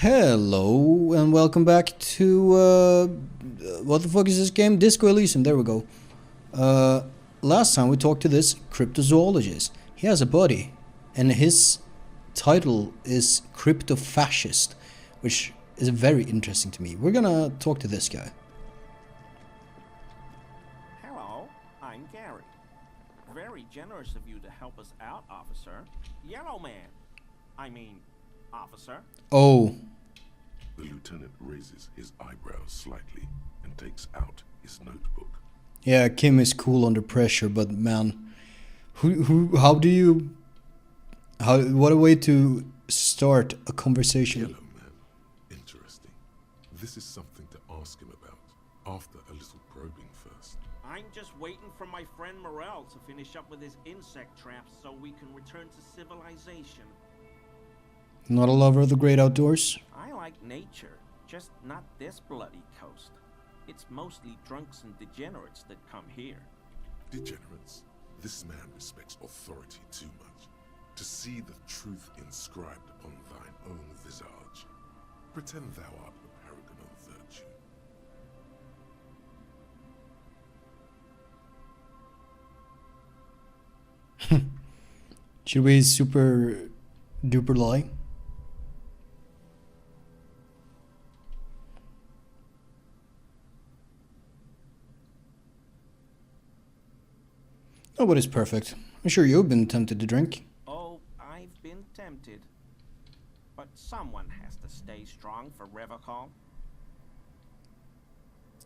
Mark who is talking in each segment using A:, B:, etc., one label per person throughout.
A: Hello and welcome back to what the fuck is this game? Disco Elysium. There we go. Last time we talked to this cryptozoologist. He has a buddy, and his title is crypto-fascist, which is very interesting to me. We're gonna talk to this guy.
B: Hello, I'm Gary. Very generous of you to help us out, officer. Yellow man. I mean, officer.
A: Oh,
C: The lieutenant raises his eyebrows slightly and takes out his notebook.
A: yeah, Kim is cool under pressure, but man, what a way to start a conversation.
C: Yellow man. Interesting. This is something to ask him about after a little probing first.
B: I'm just waiting for my friend Morel to finish up with his insect traps so we can return to civilization.
A: Not a lover of the great outdoors?
B: I like nature, just not this bloody coast. It's mostly drunks and degenerates that come here.
C: Degenerates. This man respects authority too much. To see the truth inscribed upon thine own visage. Pretend thou art the paragon of virtue.
A: Should we super duper lie? Nobody's perfect. I'm sure you've been tempted to drink.
B: Oh, I've been tempted. But someone has to stay strong for Revocol.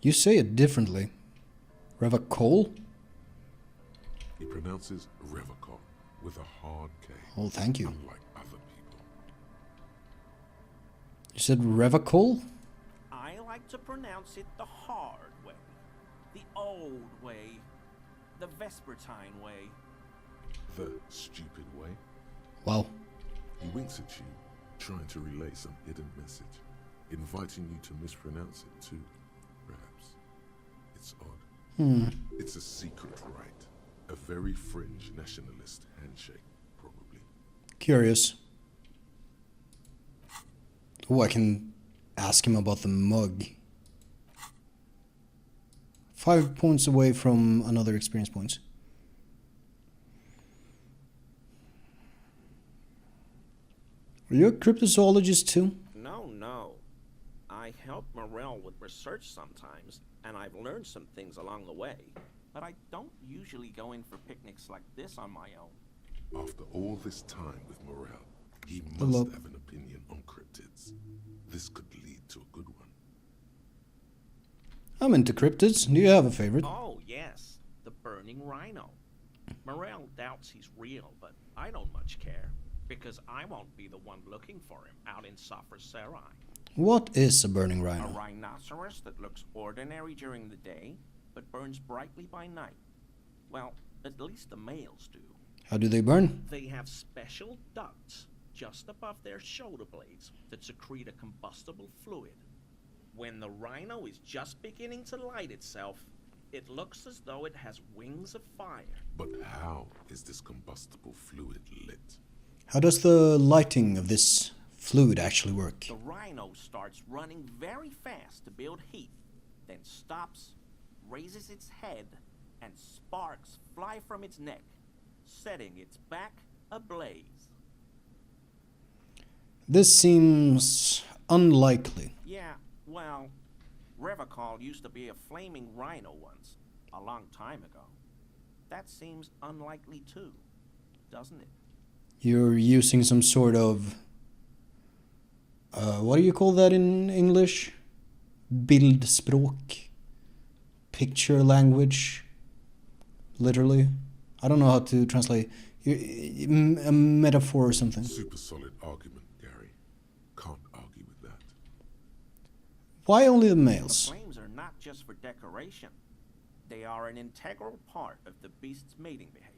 A: You say it differently. Revocol?
C: He pronounces Revocol with a hard K.
A: Oh, thank you.
C: Unlike other people.
A: You said Revocol?
B: I like to pronounce it the hard way. The old way. The Vespertine way.
C: The stupid way.
A: Wow.
C: He winks at you, trying to relay some hidden message, inviting you to mispronounce it too, perhaps. It's odd. It's a secret rite. A very fringe nationalist handshake, probably.
A: Curious. Oh, I can ask him about the mug. 5 points away from another experience points. Are you a cryptozoologist too?
B: No. I help Morel with research sometimes, and I've learned some things along the way. But I don't usually go in for picnics like this on my own.
C: After all this time with Morel, he
A: Hello.
C: must have an opinion on cryptids. This could lead to a good one.
A: I'm into cryptids. Do you have a favorite?
B: Oh, yes, the burning rhino. Morel doubts he's real, but I don't much care, because I won't be the one looking for him out in Safra Serai.
A: What is a burning
B: A
A: rhino?
B: rhinoceros that looks ordinary during the day, but burns brightly by night. Well, at least the males do.
A: How do they burn?
B: They have special ducts just above their shoulder blades that secrete a combustible fluid. When the rhino is just beginning to light itself, it looks as though it has wings of fire.
C: But how is this combustible fluid lit?
A: How does the lighting of this fluid actually work?
B: The rhino starts running very fast to build heat, then stops, raises its head, and sparks fly from its neck, setting its back ablaze.
A: This seems unlikely.
B: Yeah, well, Revocol used to be a flaming rhino once, a long time ago. That seems unlikely too, doesn't it?
A: You're using some sort of... what do you call that in English? Bildspråk? Picture language? Literally? I don't know how to translate. A metaphor or something.
C: Super solid argument, Gary. Can't argue with that.
A: Why only the
B: The
A: males?
B: flames are not just for decoration. They are an integral part of the beast's mating behavior.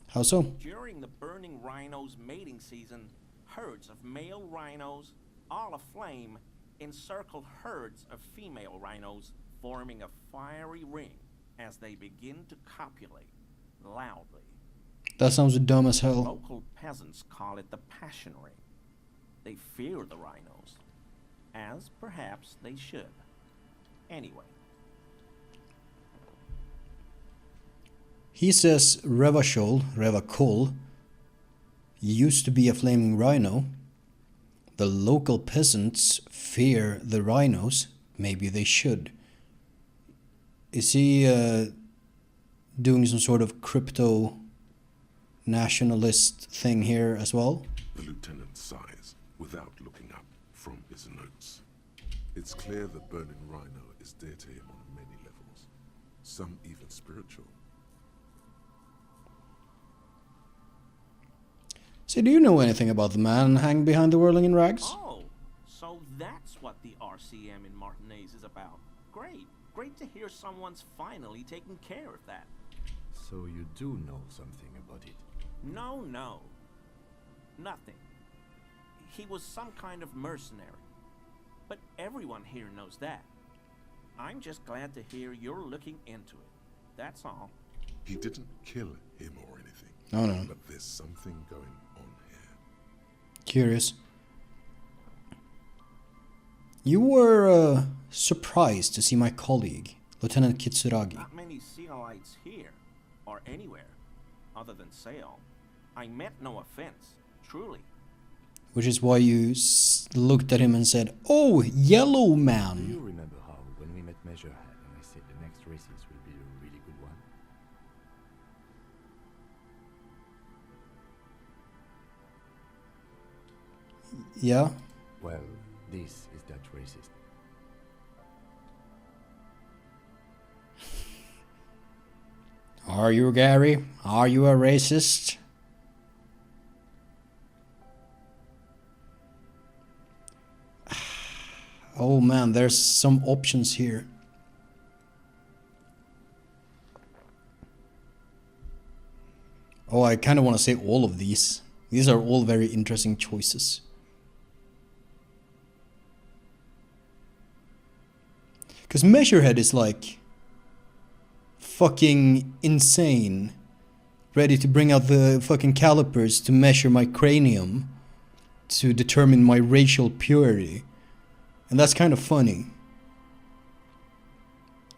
A: How so?
B: During the burning rhino's mating season, herds of male rhinos, all aflame, encircle herds of female rhinos, forming a fiery ring as they begin to copulate loudly.
A: That sounds dumb as hell.
B: Local peasants call it the passion ring. They fear the rhinos, as perhaps they should. Anyway,
A: He says Revachol, used to be a flaming rhino. The local peasants fear the rhinos. Maybe they should. Is he doing some sort of crypto nationalist thing here as well?
C: The lieutenant sighs without looking up from his notes. It's clear the burning rhino is dear to him on many levels, some even spiritual.
A: So do you know anything about the man hanging behind the whirling in rags?
B: oh, so that's what the RCM in Martinez is about. Great. Great to hear someone's finally taking care of that.
D: So you do know something about it?
B: No, no. Nothing. He was some kind of mercenary. But everyone here knows that. I'm just glad to hear you're looking into it. That's all.
C: He didn't kill him or anything.
A: No.
C: But there's something going on here.
A: Curious. You were surprised to see my colleague, Lieutenant Kitsuragi.
B: Not many Sealites here, or anywhere, other than Sail. I meant no offense, truly.
A: Which is why you looked at him and said, "Oh, yellow
D: Do
A: man."
D: you remember how, when we met Measurehead and I said the next races will be a really good one?
A: Yeah?
D: Well, this is that racist.
A: Are you, Gary? Are you a racist? Oh man, there's some options here. Oh, I kind of want to say all of these. These are all very interesting choices. Because Measurehead is like fucking insane. Ready to bring out the fucking calipers to measure my cranium to determine my racial purity. And that's kind of funny.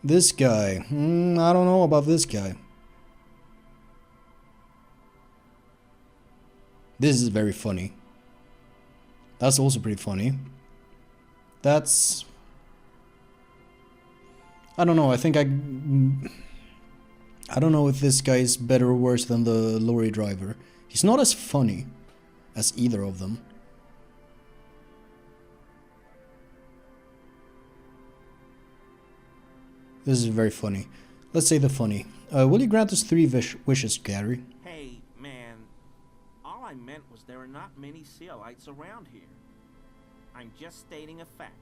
A: This guy, I don't know about this guy. This is very funny. That's also pretty funny. That's... I don't know, I don't know if this guy is better or worse than the lorry driver. He's not as funny as either of them. This is very funny. Let's say the funny. Will you grant us 3 wishes, Gary?
B: Hey, man, all I meant was there are not many Sealites around here. I'm just stating a fact.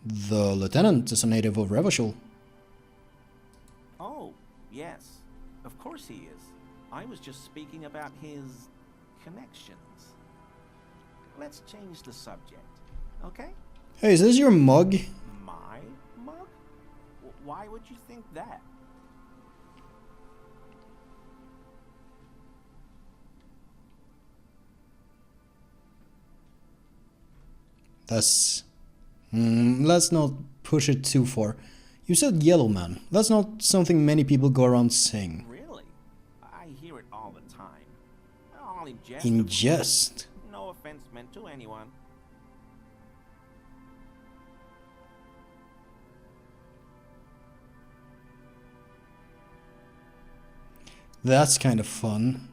A: The lieutenant is a native of Revachol.
B: Oh, yes, of course he is. I was just speaking about his connections. Let's change the subject, okay?
A: Hey, is this your mug?
B: My mug? Why would you think that?
A: That's... let's not push it too far. You said yellow man. That's not something many people go around saying.
B: Really? I hear it all the time. All in jest.
A: In
B: of course.
A: jest.
B: No offense meant to anyone.
A: That's kind of fun.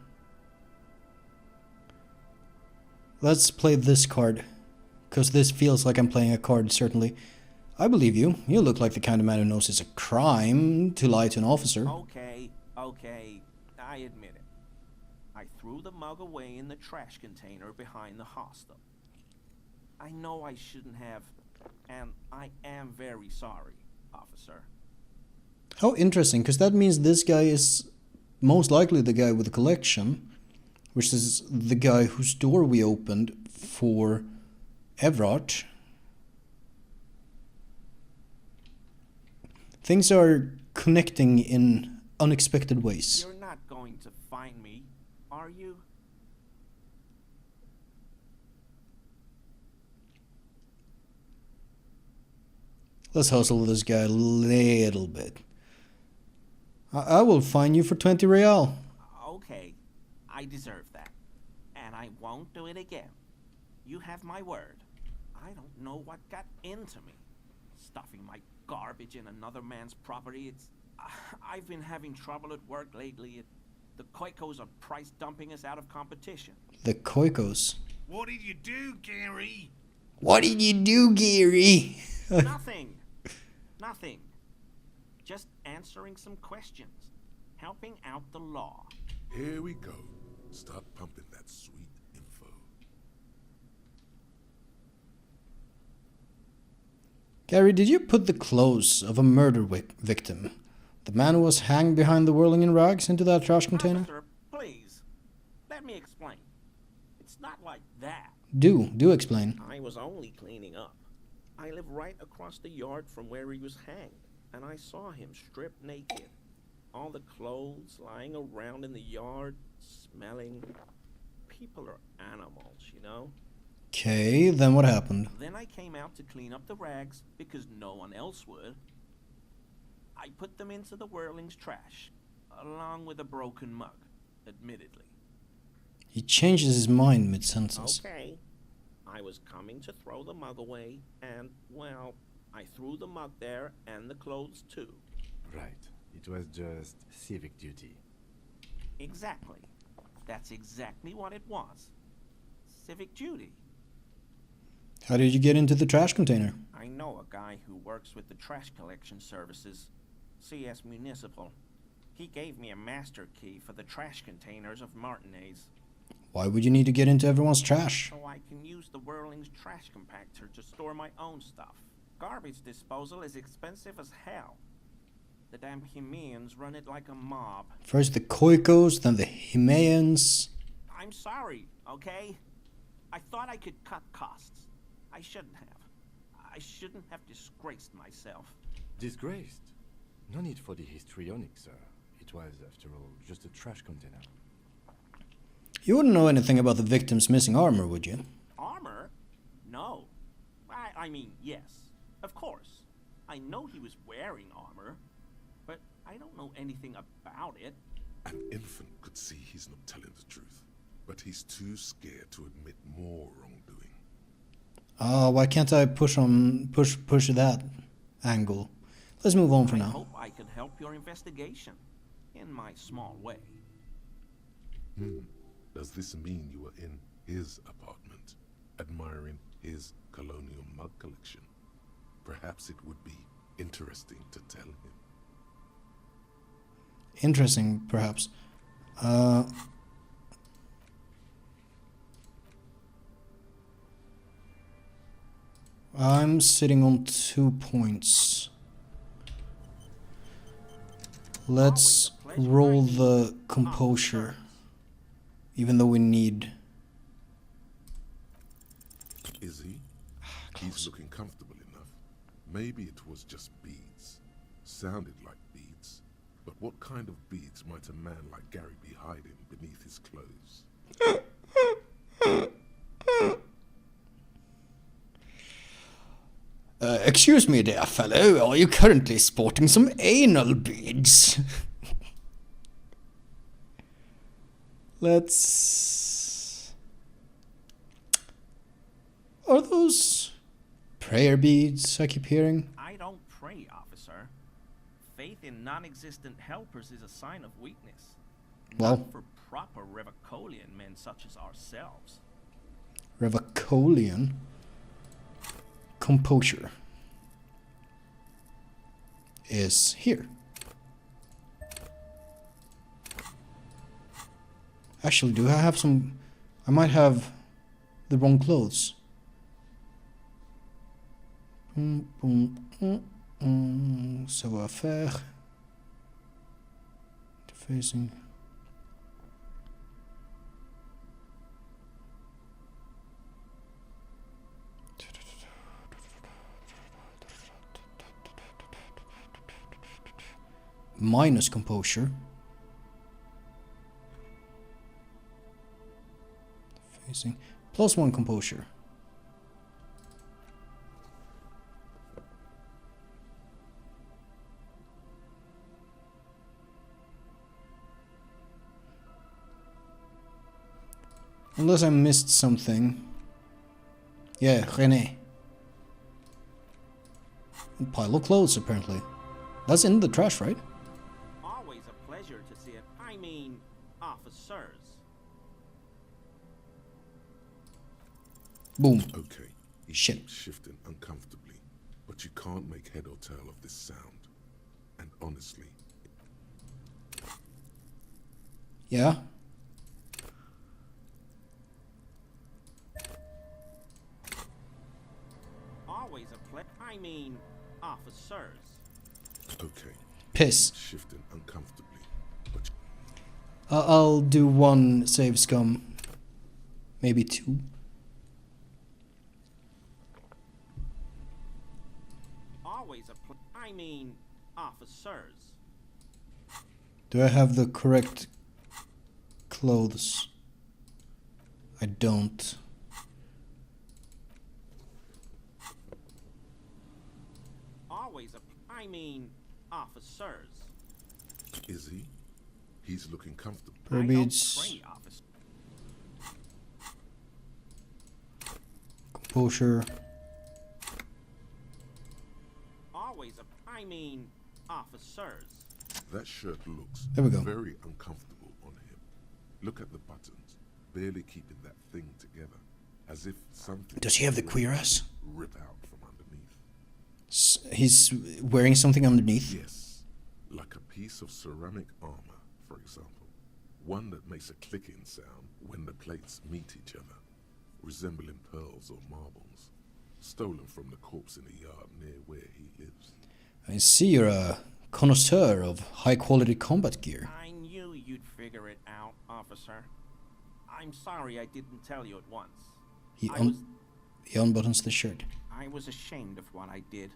A: Let's play this card. Because this feels like I'm playing a card, certainly. I believe you. You look like the kind of man who knows it's a crime to lie to an officer.
B: Okay, I admit it. I threw the mug away in the trash container behind the hostel. I know I shouldn't have, and I am very sorry, officer.
A: How interesting, because that means this guy is most likely the guy with the collection, which is the guy whose door we opened for Evrart. Things are connecting in unexpected ways.
B: You're not going to find me, are you?
A: Let's hustle this guy a little bit. I will fine you for 20 real.
B: Okay, I deserve that. And I won't do it again. You have my word. I don't know what got into me. Stuffing my garbage in another man's property, I've been having trouble at work lately. The Koikos are price dumping us out of competition.
A: The Koikos.
E: What did you do, Gary?
A: What did you do, Gary?
B: Nothing. Nothing. Just answering some questions. Helping out the law.
C: Here we go. Start pumping that sweet info.
A: Gary, did you put the clothes of a murder victim, the man who was hanged behind the whirling in rags, into that trash container?
B: Officer, please. Let me explain. It's not like that.
A: Do explain.
B: I was only cleaning up. I live right across the yard from where he was hanged, and I saw him stripped naked. All the clothes lying around in the yard, smelling. People are animals, you know?
A: Okay, then what happened?
B: Then I came out to clean up the rags because no one else would. I put them into the whirling's trash, along with a broken mug, admittedly.
A: He changes his mind mid-sentence.
B: Okay. I was coming to throw the mug away, and, well, I threw the mug there and the clothes too.
D: Right. It was just civic duty.
B: Exactly. That's exactly what it was. Civic duty.
A: How did you get into the trash container?
B: I know a guy who works with the trash collection services, CS Municipal. He gave me a master key for the trash containers of Martinez,
A: Why would you need to get into everyone's trash?
B: so I can use the Whirling's trash compactor to store my own stuff. Garbage disposal is expensive as hell. The damn Himeans run it like a mob.
A: First the Koikos, then the Himeans.
B: I'm sorry, okay? I thought I could cut costs. I shouldn't have. I shouldn't have disgraced myself.
D: Disgraced? No need for the histrionic, sir. It was, after all, just a trash container.
A: You wouldn't know anything about the victim's missing armor, would you?
B: Armor? No. I mean, yes. Of course. I know he was wearing armor, but I don't know anything about it.
C: An infant could see he's not telling the truth, but he's too scared to admit more wrongdoing.
A: Why can't I push that angle? Let's move on for
B: I
A: now.
B: hope I could help your investigation in my small way.
C: Does this mean you were in his apartment, admiring his colonial mug collection? Perhaps it would be interesting to tell him.
A: Interesting, perhaps. I'm sitting on 2 points. Let's roll the composure, even though we need...
C: Is he? He's looking comfortable enough. Maybe it was just beads. Sounded like beads. But what kind of beads might a man like Gary be hiding beneath his clothes?
A: Excuse me, dear fellow, are you currently sporting some anal beads? Let's... Are those prayer beads I keep hearing?
B: I don't pray, officer. Faith in non-existent helpers is a sign of weakness.
A: Well,
B: Not for proper Revocolian men such as ourselves.
A: Revocolian composure is here. Actually, do I have some... I might have the wrong clothes. Ça va faire. Facing. Minus composure. Facing. +1 composure. Unless I missed something. Yeah, René. A pile of clothes, apparently. That's in the trash, right?
B: Always a pleasure to see it. I mean, officers.
A: Boom.
C: Okay, he
A: Shit.
C: keeps shifting uncomfortably, but you can't make head or tail of this sound. And honestly,
A: Yeah.
B: Always a I mean, officers.
C: okay,
A: Piss.
C: shifting uncomfortably, but
A: I'll do one save scum. Maybe two.
B: Always a I mean, officers.
A: Do I have the correct clothes? I don't.
B: Always a I mean, officers.
C: is he? He's looking comfortable.
B: I don't
A: Perbeats,
B: train officers.
A: composure.
B: Always a I mean, officers.
C: That shirt looks
A: There we go.
C: very uncomfortable on him. Look at the buttons, barely keeping that thing together, as if something.
A: Does he have the queer ass?
C: Rip out from underneath.
A: He's wearing something underneath.
C: Yes, like a piece of ceramic armor, for example. One that makes a clicking sound when the plates meet each other, resembling pearls or marbles, stolen from the corpse in a yard near where he lives.
A: I see you're a connoisseur of high quality combat gear.
B: I knew you'd figure it out, officer. I'm sorry I didn't tell you at once.
A: He,
B: I was
A: he unbuttons the shirt.
B: I was ashamed of what I did.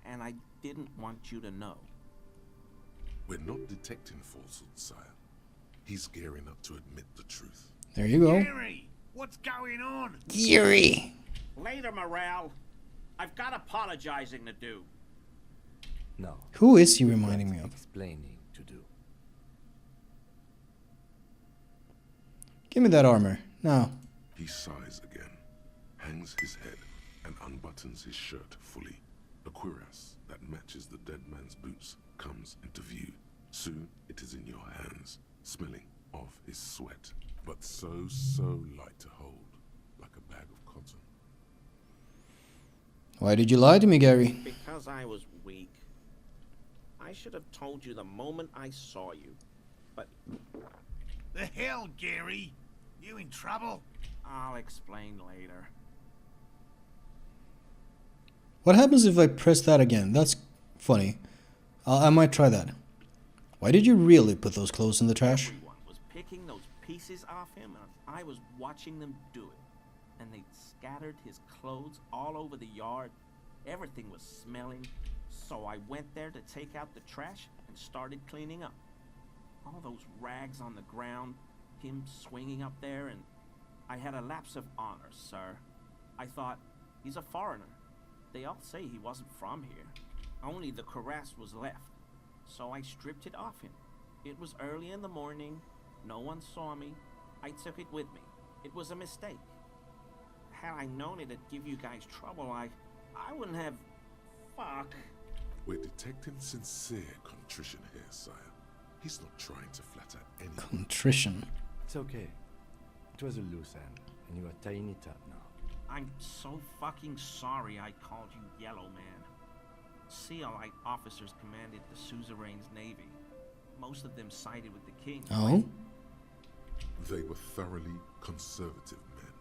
B: And I didn't want you to know.
C: We're not detecting falsehoods, sire. He's gearing up to admit the truth.
A: There you go.
E: Gary, what's going on?
A: Geary.
B: Later, Morale. I've got apologizing to do.
D: No.
A: Who is he
D: we've
A: reminding
D: got
A: me of?
D: Explaining to do.
A: Give me that armor. Now.
C: He sighs again, hangs his head, and unbuttons his shirt fully. A cuirass that matches the dead man's boots comes into view. Soon it is in your hands, smelling of his sweat, but so light to hold, like a bag of cotton.
A: Why did you lie to me, Gary?
B: Because I was weak. I should have told you the moment I saw you. But
E: The hell, Gary? You in trouble?
B: I'll explain later.
A: What happens if I press that again? That's funny. I might try that. Why did you really put those clothes in the trash?
B: Everyone was picking those pieces off him, and I was watching them do it. And they scattered his clothes all over the yard. Everything was smelling. So I went there to take out the trash and started cleaning up. All those rags on the ground, him swinging up there, and I had a lapse of honor, sir. I thought, he's a foreigner. They all say he wasn't from here. Only the cuirass was left. So I stripped it off him. It was early in the morning. No one saw me. I took it with me. It was a mistake. Had I known it'd give you guys trouble, I wouldn't have... Fuck.
C: We're detecting sincere contrition here, sire. He's not trying to flatter anyone.
A: Contrition.
D: It's okay. It was a loose end, and you are tying it up now.
B: I'm so fucking sorry I called you Yellow Man. Sealite officers commanded the suzerain's navy. Most of them sided with the king.
A: Oh?
C: They were thoroughly conservative men,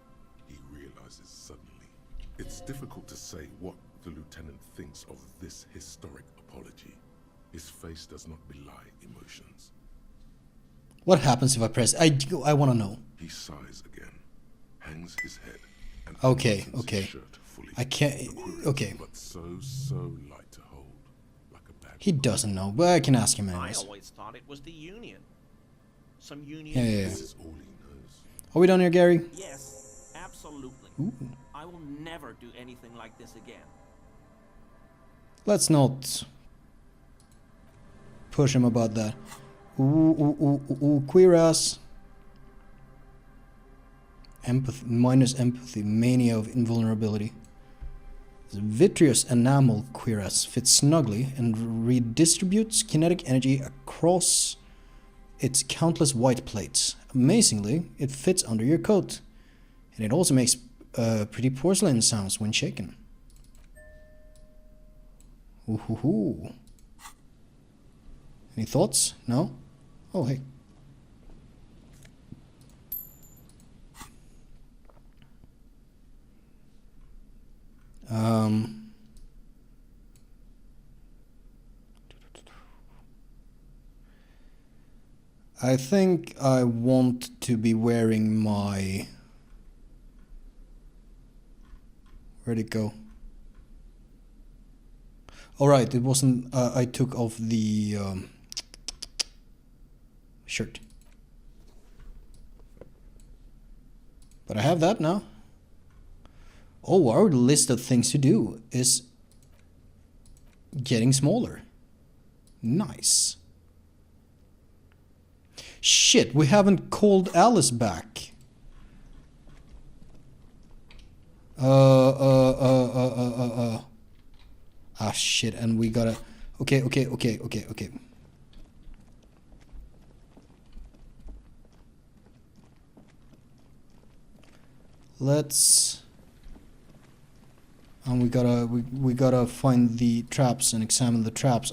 C: he realizes suddenly. It's difficult to say what the lieutenant thinks of this historic apology. His face does not belie emotions.
A: What happens if I press? I want to know.
C: He sighs again, hangs his head, and
A: Okay,
C: unbuttons
A: okay.
C: his shirt fully.
A: I can't.
C: The cuirass,
A: Okay.
C: But so light to hold, like a bag.
A: He doesn't know, but I can ask him
B: I
A: anyways.
B: always thought it was the Union. Some Union...
A: Yeah.
C: This is all he knows.
A: Are we done here, Gary?
B: Yes, absolutely.
A: Ooh.
B: I will never do anything like this again.
A: Let's not push him about that. Ooh, queer ass. Empathy, minus empathy, mania of invulnerability. The vitreous enamel cuirass fits snugly and redistributes kinetic energy across its countless white plates. Amazingly, it fits under your coat. And it also makes pretty porcelain sounds when shaken. Ooh hoo hoo. Any thoughts? No? Oh, hey. I think I want to be wearing my... Where'd it go? Alright, it wasn't... I took off the shirt. But I have that now. Oh, our list of things to do is getting smaller. Nice. Shit, we haven't called Alice back. Ah, shit, and we gotta... Okay. Let's... And we gotta find the traps and examine the traps.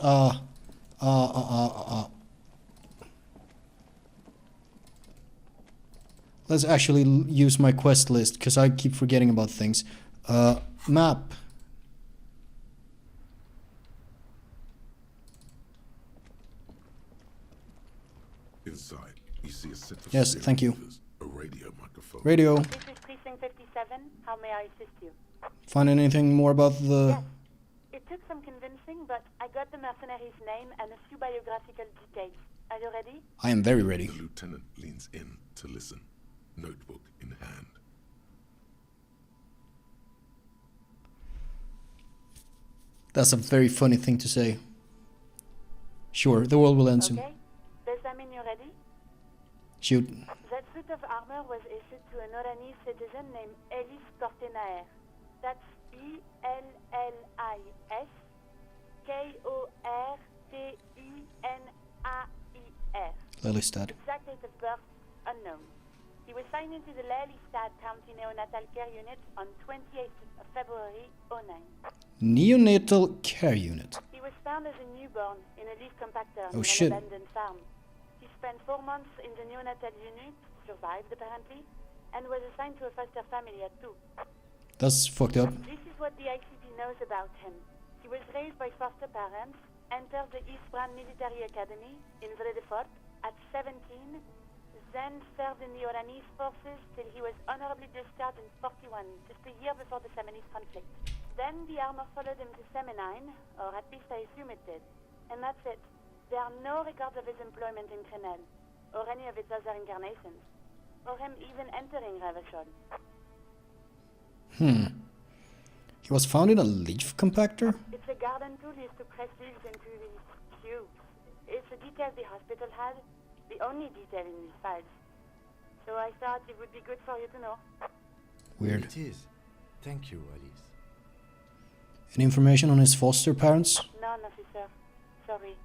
A: Let's actually use my quest list, because I keep forgetting about things. Map.
C: Inside, you see a set of
A: Yes, thank you.
C: receivers, a radio microphone.
A: Radio.
F: This is Precinct 57. How may I assist you?
A: Find anything more about the...
F: Yes. It took some convincing, but I got the mercenary's name and a few biographical details. Are you ready?
A: I am very ready.
C: The lieutenant leans in to listen, notebook in hand.
A: That's a very funny thing to say. Sure, the world will end soon.
F: Okay. Does that mean you're ready?
A: Shoot.
F: That suit of armor was issued to an Oranese citizen named Ellis Cortenaer. That's E-L-L-I-S K-O-R-T-E-N-A-E-R.
A: Lelystad.
F: Exact date of birth unknown. He was signed into the Lelystad County Neonatal Care Unit on 28th of February 09.
A: Neonatal Care Unit.
F: He was found as a newborn in a leaf compactor
A: Oh,
F: near
A: shit.
F: an abandoned farm. He spent 4 months in the neonatal unit, survived apparently, and was assigned to a foster family at 2.
A: That's fucked up.
F: This is what the ICP knows about him. He was raised by foster parents, entered the East Brand Military Academy in Vredefort at 17, then served in the Oranese forces till he was honorably discharged in 41, just a year before the Seminese conflict. Then the armor followed him to Seminine, or at least I assume it did. And that's it. There are no records of his employment in Crenel, or any of its other incarnations, or him even entering Ravachol.
A: He was found in a leaf compactor?
F: It's a garden tool used to press leaves into these tubes. It's a detail the hospital had, the only detail in these files. So I thought it would be good for you to know.
A: Weird.
D: It is. Thank you, Alice.
A: Any information on his foster parents?
F: None, officer. Sorry.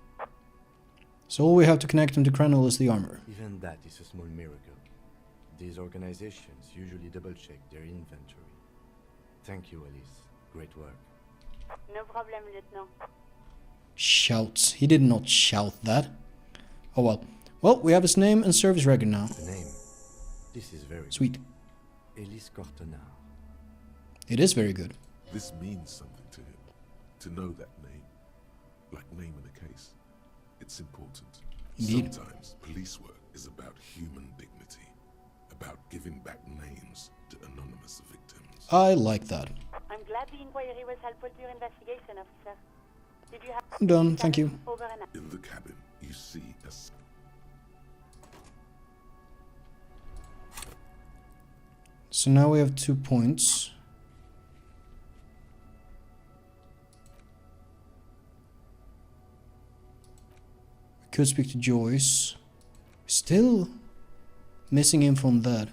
A: So all we have to connect him to Krenel is the armor.
D: Even that is a small miracle. These organizations usually double-check their inventory. Thank you, Alice. Great work.
F: No problem, Lieutenant.
A: Shouts. He did not shout that. Oh well. Well, we have his name and service record now.
D: The name. This is very
A: Sweet.
D: good. Ellis Cortenaer.
A: It is very good.
C: This means something to him. To know that name, like naming a case, it's important.
A: Indeed.
C: Sometimes police work is about human dignity, about giving back names to anonymous victims.
A: I like that.
F: I'm glad the inquiry was helpful to your investigation, officer. Did you have...
A: I'm done, thank you.
F: Over and out.
C: In the cabin, you see a
A: So now we have 2 points. We could speak to Joyce. Still missing info on that.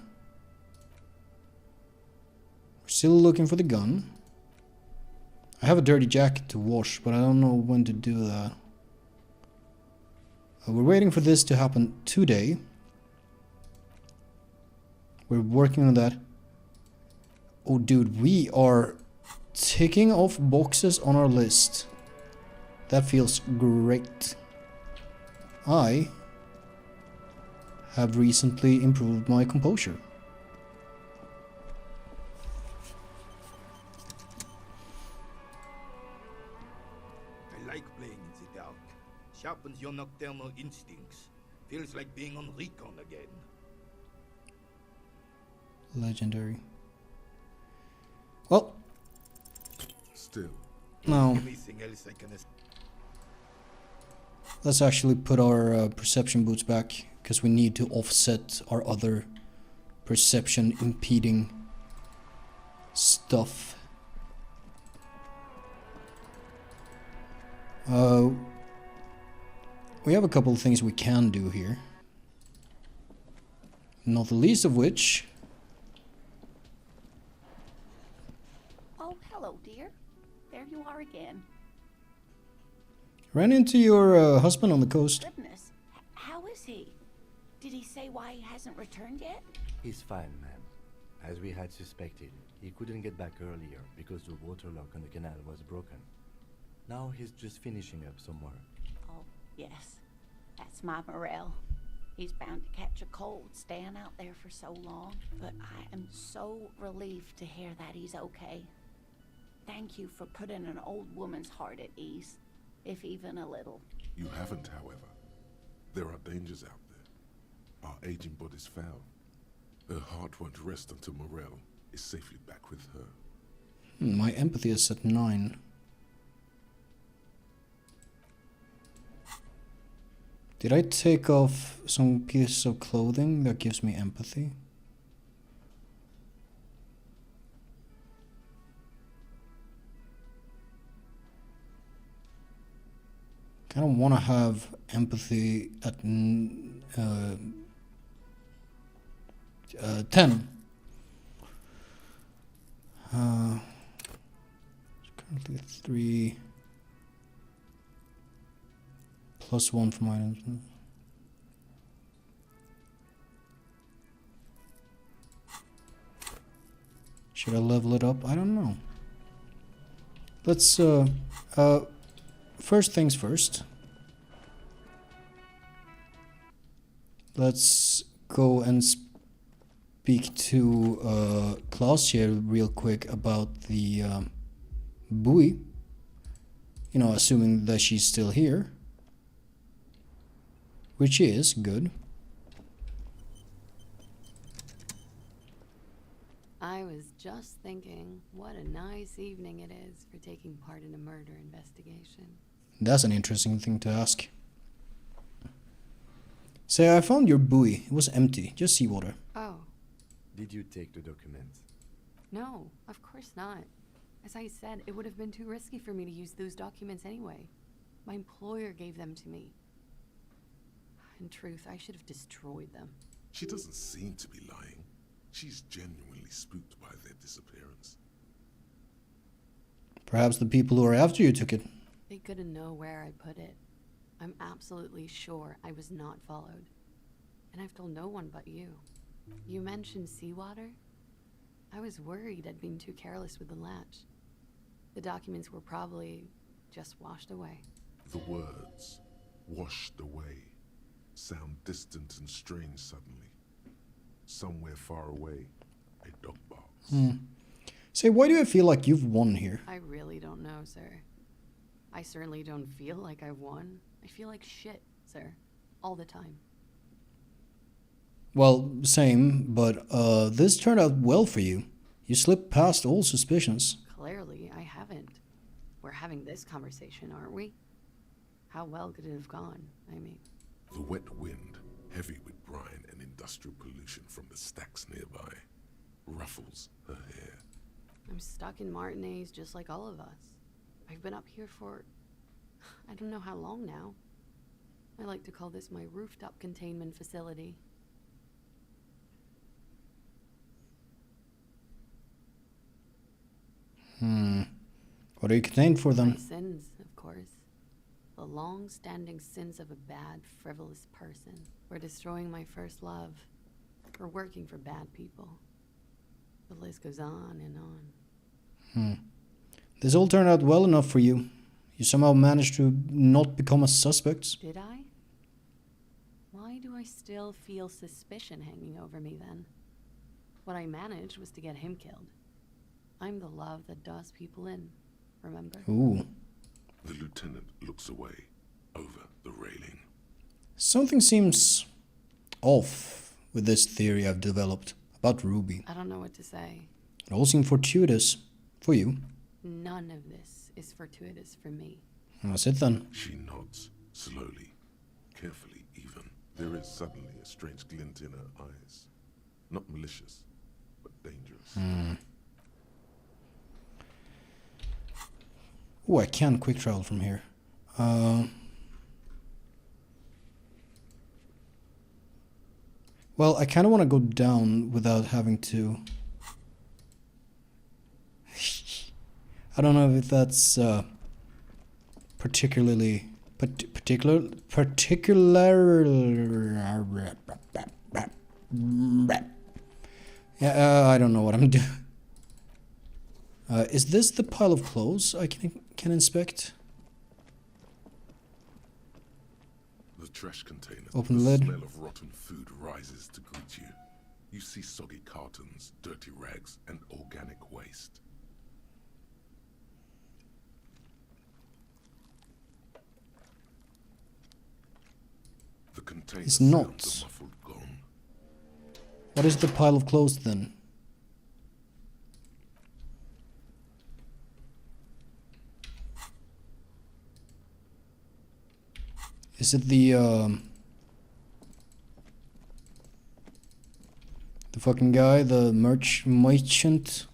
A: Still looking for the gun. I have a dirty jacket to wash, but I don't know when to do that. We're waiting for this to happen today. We're working on that. Oh, dude, we are ticking off boxes on our list. That feels great. I have recently improved my composure.
G: I like playing in the dark. Sharpens your nocturnal instincts. Feels like being on recon again.
A: Legendary. Well,
C: Still,
A: no.
G: Anything else I can...
A: Let's actually put our perception boots back, because we need to offset our other perception impeding stuff. We have a couple of things we can do here. Not the least of which...
H: Oh, hello, dear. There you are again.
A: Ran into your husband on the coast.
H: Goodness, how is he? Did he say why he hasn't returned yet?
D: He's fine, ma'am. As we had suspected, he couldn't get back earlier because the water lock on the canal was broken. Now he's just finishing up somewhere.
H: Oh, yes. That's my Morel. He's bound to catch a cold staying out there for so long. But I am so relieved to hear that he's okay. Thank you for putting an old woman's heart at ease, if even a little.
C: you haven't, however. There are dangers out there. Our aging body's foul. Her heart won't rest until Morel is safely back with her.
A: My empathy is at 9. Did I take off some piece of clothing that gives me empathy? I don't want to have empathy at 10. It's currently 3 plus 1 for items. Should I level it up? I don't know. Let's first things first. Let's go and speak to Klaus here real quick about the buoy. You know, assuming that she's still here. Which is good.
I: I was just thinking, what a nice evening it is for taking part in a murder investigation.
A: That's an interesting thing to ask. Say, I found your buoy. It was empty, just seawater.
I: Oh,
D: Did you take the documents?
I: no, of course not. As I said, it would have been too risky for me to use those documents anyway. My employer gave them to me. In truth, I should have destroyed them.
C: She doesn't seem to be lying. She's genuinely spooked by their disappearance.
A: Perhaps the people who are after you took it.
I: They couldn't know where I put it. I'm absolutely sure I was not followed. And I've told no one but you. You mentioned seawater? I was worried I'd been too careless with the latch. The documents were probably just washed away.
C: The words, washed away, sound distant and strange suddenly. Somewhere far away, a dog barks.
A: Say, why do I feel like you've won here?
I: I really don't know, sir. I certainly don't feel like I've won. I feel like shit, sir. All the time.
A: Well, same, but this turned out well for you. You slipped past all suspicions.
I: Clearly, I haven't. We're having this conversation, aren't we? How well could it have gone, I mean?
C: The wet wind, heavy with brine and industrial pollution from the stacks nearby, ruffles her hair.
I: I'm stuck in Martinez just like all of us. I've been up here for... I don't know how long now. I like to call this my rooftop containment facility.
A: What are you contained for
I: My
A: then?
I: sins, of course. The long-standing sins of a bad, frivolous person. For destroying my first love. For working for bad people. The list goes on and on.
A: This all turned out well enough for you. You somehow managed to not become a suspect.
I: Did I? Why do I still feel suspicion hanging over me then? What I managed was to get him killed. I'm the love that does people in, remember?
A: Ooh.
C: The lieutenant looks away, over the railing.
A: Something seems off with this theory I've developed about Ruby.
I: I don't know what to say.
A: It all seemed fortuitous for you.
I: None of this is fortuitous for me.
A: That's it then.
C: She nods, slowly, carefully even. There is suddenly a strange glint in her eyes. Not malicious, but dangerous.
A: Oh, I can quick travel from here. Well, I kind of want to go down without having to... I don't know if that's particularly... Yeah, I don't know what I'm doing. Is this the pile of clothes I can inspect?
C: The trash container.
A: Open the lid.
C: smell of rotten food rises to greet you. You see soggy cartons, dirty rags, and organic waste. The container
A: It's
C: sounds
A: not.
C: a muffled gong.
A: What is the pile of clothes then? Is it the fucking guy, the merchant?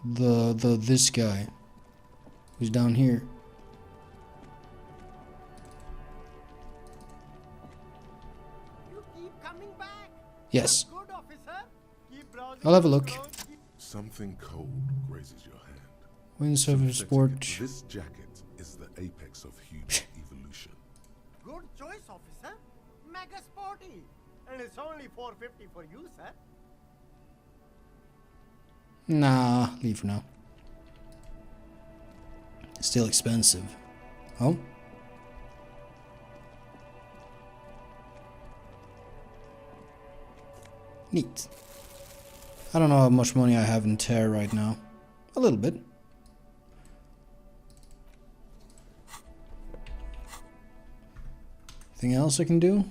A: This guy who's down here.
E: You keep coming back.
A: Yes,
E: Good, officer. Keep browsing
A: I'll have a
E: the
A: look.
E: clothes, keep-
C: Something cold grazes your hand.
A: Windsurfer
C: Synthetic.
A: Sport.
C: This jacket is the apex of human evolution.
E: Good choice, officer. Mega sporty. And it's only $4.50 for you, sir.
A: Nah, leave for now. Still expensive. Oh? Neat. I don't know how much money I have in Terra right now. A little bit. Anything else I can do?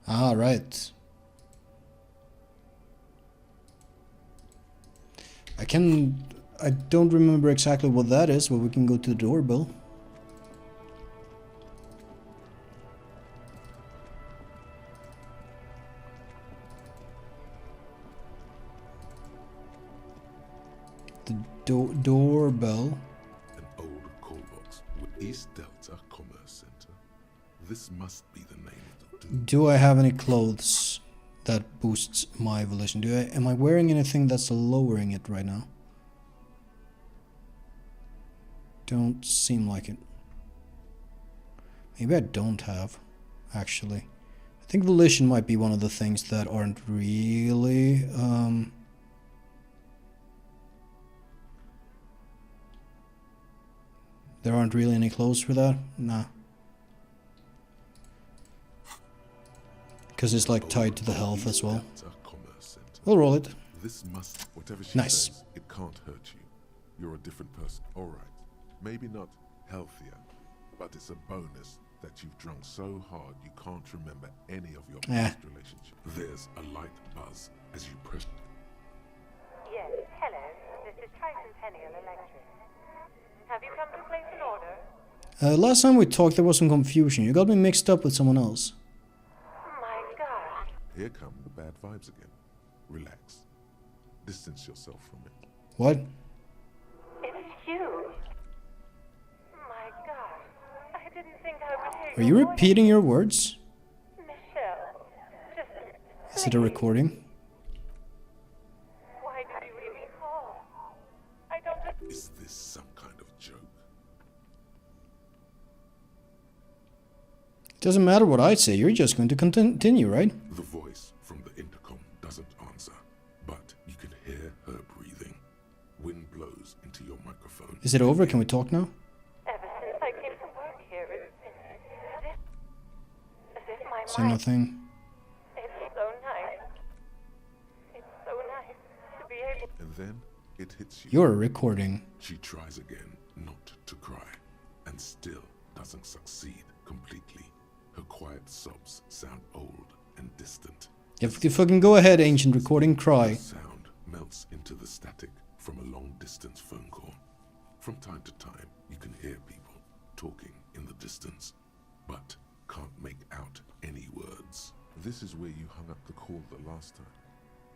A: Ah, right. I don't remember exactly what that is, but we can go to the doorbell. The doorbell.
C: An old call box with East Delta Commerce Center. This must be the name of the dude.
A: Do I have any clothes that boosts my volition? Am I wearing anything that's lowering it right now? Don't seem like it. Maybe I don't have, actually. I think volition might be one of the things that aren't really there aren't really any clothes for that? Nah. Because it's like tied to the health as well.
C: Delta Commerce Center.
A: We'll roll it.
C: This must, whatever she
A: Nice.
C: says, it can't hurt you. You're a different person. All right. Maybe not healthier, but it's a bonus that you've drunk so hard you can't remember any of your past relationship. There's a light buzz as you press.
J: Yes, hello. This is Tricentennial Electric. Have you come to place an order?
A: Last time we talked there was some confusion. You got me mixed up with someone else.
J: My God.
C: Here come the bad vibes again. Relax. Distance yourself from it.
A: What?
J: It's you. My God.
A: Are you repeating your words?
J: Michelle, just
A: Is it a recording?
J: why did you even call? I don't.
C: Is this some kind of joke?
A: It doesn't matter what I say, you're just going to continue, right?
C: The voice from the intercom doesn't answer, but you can hear her breathing. Wind blows into your microphone.
A: Is it over? Can we talk now?
J: Ever since I came to work here, it's been as if my
A: Say
J: mind.
A: nothing.
J: It's so nice. It's so nice to be able.
C: And then it hits you.
A: You're recording.
C: She tries again not to cry, and still doesn't succeed completely. Her quiet sobs sound old and distant.
A: If you fucking go ahead, ancient recording, cry.
C: The sound melts into the static from a long-distance phone call. From time to time, you can hear people talking in the distance, but can't make out any words. This is where you hung up the call the last time,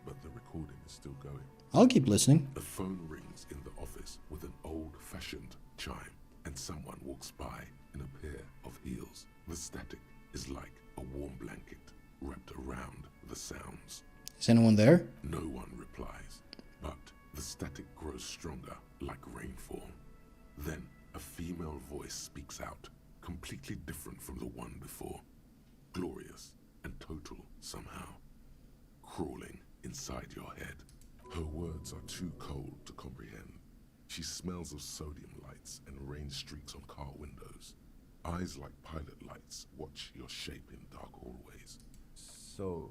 C: but the recording is still going.
A: I'll keep listening.
C: A phone rings in the office with an old-fashioned chime, and someone walks by in a pair of heels. The static is like a warm blanket wrapped around the sounds.
A: Is anyone there?
C: No one replies, but the static grows stronger like rainfall. Then a female voice speaks out, completely different from the one before. Glorious and total somehow. Crawling inside your head. Her words are too cold to comprehend. She smells of sodium lights and rain streaks on car windows. Eyes like pilot lights watch your shape in dark hallways.
D: So,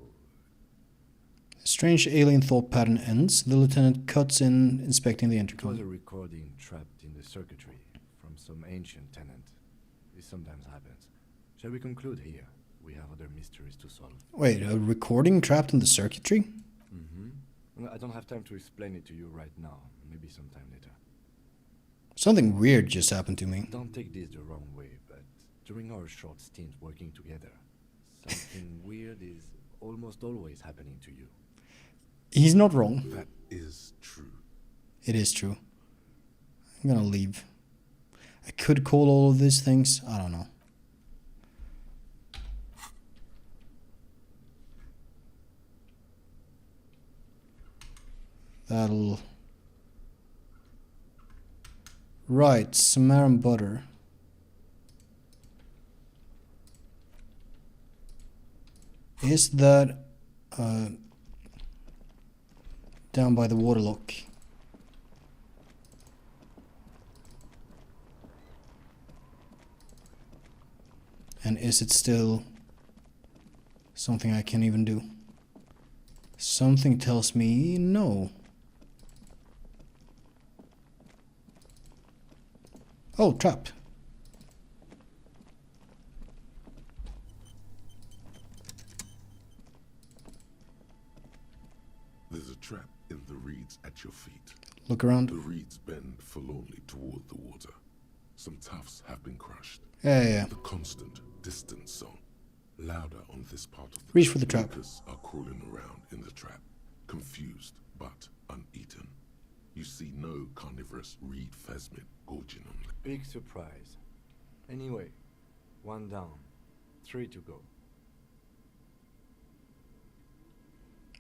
A: A strange alien thought pattern ends. The lieutenant cuts in, inspecting the
D: it was a
A: intercom.
D: recording trapped in the circuitry from some ancient tenant. This sometimes happens. Shall we conclude here? We have other mysteries to solve.
A: Wait, a recording trapped in the circuitry?
D: I don't have time to explain it to you right now. Maybe sometime later.
A: Something weird just happened to me.
D: Don't take this the wrong way, but during our short stint working together, something weird is almost always happening to you.
A: He's not wrong.
C: That is true.
A: It is true. I'm gonna leave. I could call all of these things. I don't know. That'll... Right, Samaran butter. Is that down by the waterlock? And is it still something I can even do? Something tells me no. Oh, trapped.
C: There's a trap in the reeds at your feet.
A: Look around.
C: The reeds bend forlornly toward the water. Some tufts have been crushed.
A: Yeah.
C: The constant, distant song, louder on this part of the
A: Reach for the trap.
C: Locusts are crawling around in the trap, confused but uneaten. You see no carnivorous reed phasmid gorging on them.
D: Big surprise. Anyway, 1 down, 3 to go.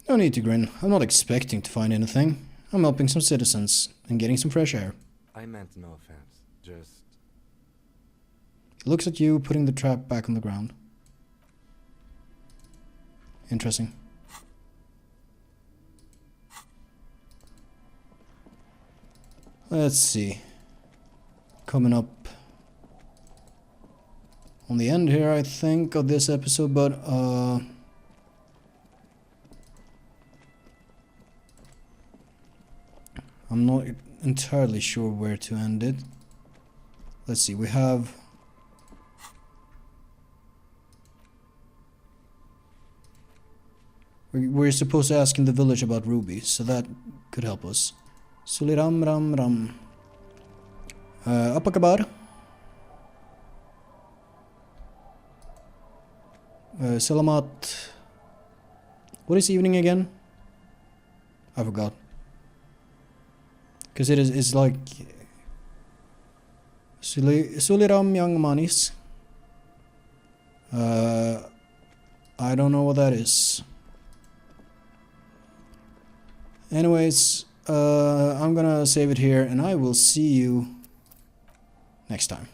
A: No need to grin. I'm not expecting to find anything. I'm helping some citizens and getting some fresh air.
D: I meant no offense, just...
A: He looks at you, putting the trap back on the ground. Interesting. Let's see. Coming up on the end here, I think, of this episode, but I'm not entirely sure where to end it. Let's see, we have... We're supposed to ask in the village about Ruby, so that could help us. Suliram ram ram. Apa kabar? Selamat. What is evening again? I forgot. Because it's like Suliram yang manis. I don't know what that is. Anyways, I'm gonna save it here, and I will see you next time.